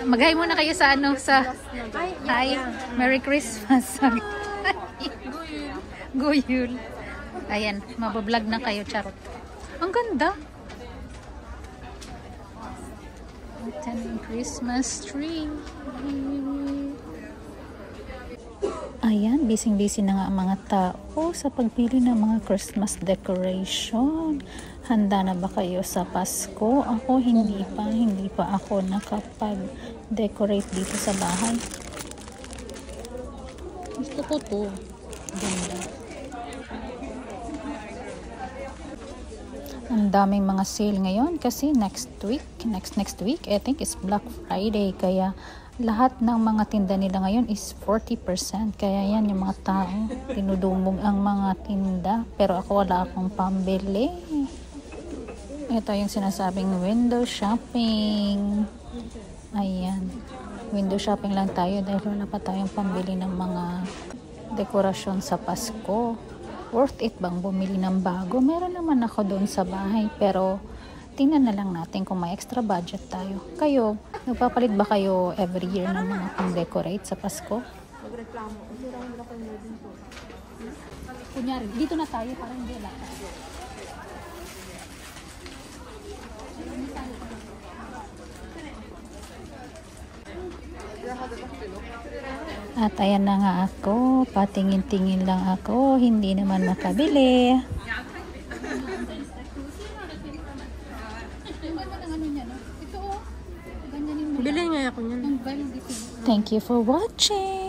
Maghay muna kayo sa ano, sa hi, Merry Christmas. Guyul. Ayan, mabablog na kayo, charot. Ang ganda. Ayan, Christmas tree. Ayan, busy-busy na nga ang mga tao sa pagpili ng mga Christmas decoration. Handa na ba kayo sa Pasko? Ako hindi pa ako nakapag-decorate dito sa bahay. Gusto ko to. Ganda. Ang daming mga sale ngayon kasi next week, I think is Black Friday, kaya lahat ng mga tinda nila ngayon is 40%. Kaya yan, yung mga tao tinudumog ang mga tinda, pero ako wala akong pambili. Ito yung sinasabing window shopping. Ayan, window shopping lang tayo dahil wala pa tayong pambili ng mga dekorasyon sa Pasko. Worth it bang bumili ng bago? Meron naman ako doon sa bahay, pero tingnan na lang natin kung may extra budget tayo. Kayo, nagpapalit ba kayo every year ng mga pang-decorate sa Pasko? Magreklamo. Kunyari, dito na tayo para hindi lang. At ayan na nga ako, patingin-tingin lang ako, hindi naman makabili. Bilhin nga ako niyan. Thank you for watching.